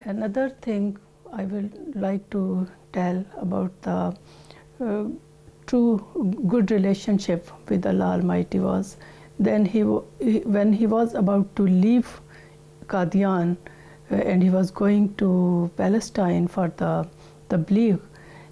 Another thing I will like to tell about the true good relationship with Allah Almighty was when he was about to leave Qadian and he was going to Palestine for the tabligh.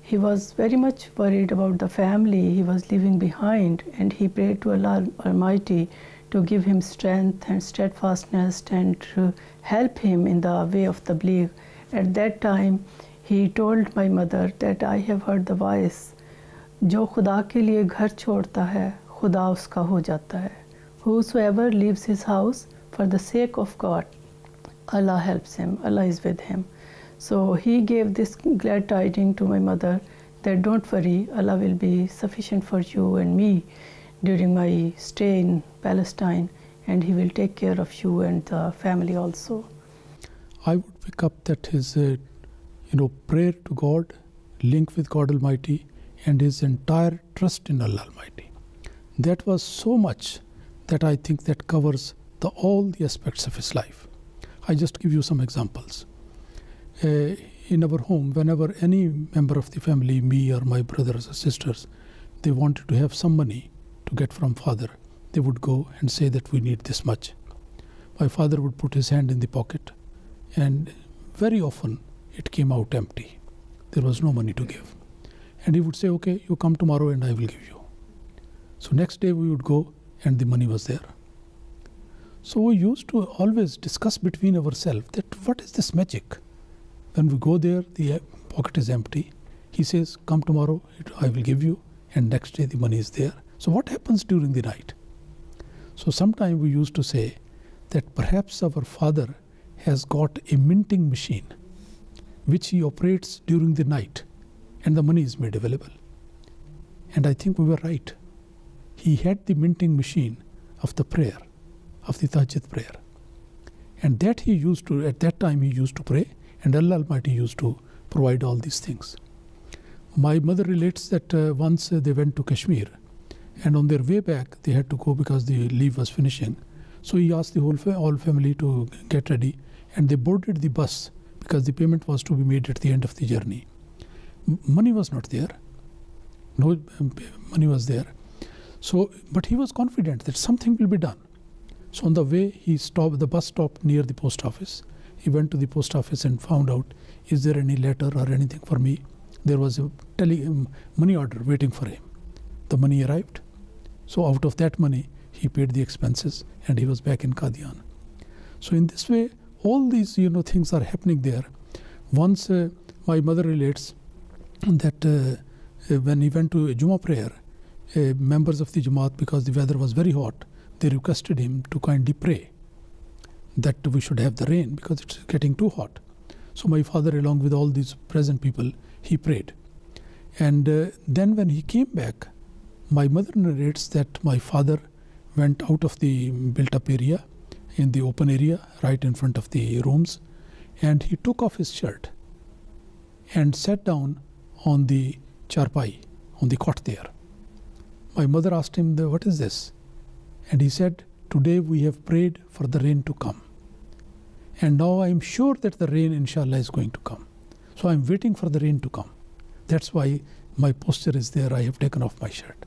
He was very much worried about the family he was leaving behind, and he prayed to Allah Almighty to give him strength and steadfastness and to help him in the way of tabligh. At that time, he told my mother that I have heard the voice, जो खुदा के लिए घर छोड़ता है, खुदा उसका हो जाता है. Whosoever leaves his house for the sake of God, Allah helps him, Allah is with him. So he gave this glad tidings to my mother that don't worry, Allah will be sufficient for you and me during my stay in Palestine, and he will take care of you and the family also. I would pick up that his prayer to God, link with God Almighty, and his entire trust in Allah Almighty. That was so much that I think that covers all the aspects of his life. I just give you some examples. In our home, whenever any member of the family, me or my brothers or sisters, they wanted to have some money to get from father, they would go and say that we need this much. My father would put his hand in the pocket, and very often it came out empty. There was no money to give. And he would say, okay, you come tomorrow and I will give you. So next day we would go and the money was there. So we used to always discuss between ourselves that what is this magic? When we go there, the pocket is empty. He says, come tomorrow, I will give you. And next day the money is there. So what happens during the night? So sometimes we used to say that perhaps our father has got a minting machine which he operates during the night, and the money is made available. And I think we were right. He had the minting machine of the prayer, of the tahajjud prayer. And that he used to, at that time he used to pray, and Allah Almighty used to provide all these things. My mother relates that once they went to Kashmir, and on their way back they had to go because the leave was finishing. So he asked the whole family to get ready, and they boarded the bus because the payment was to be made at the end of the journey. Money was not there. No money was there. So, but he was confident that something will be done. So on the way, the bus stopped near the post office. He went to the post office and found out, is there any letter or anything for me? There was a money order waiting for him. The money arrived. So out of that money, he paid the expenses and he was back in Qadian. So in this way, all these things are happening there. Once my mother relates that when he went to a Jummah prayer, members of the Jamaat, because the weather was very hot, they requested him to kindly pray that we should have the rain because it's getting too hot. So my father, along with all these present people, he prayed. And then when he came back, my mother narrates that my father went out of the built-up area, in the open area, right in front of the rooms, and he took off his shirt and sat down on the charpai, on the cot there. My mother asked him, what is this? And he said, today we have prayed for the rain to come. And now I am sure that the rain, inshallah, is going to come. So I am waiting for the rain to come. That's why my posture is there. I have taken off my shirt.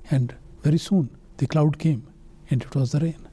And very soon the cloud came and it was the rain.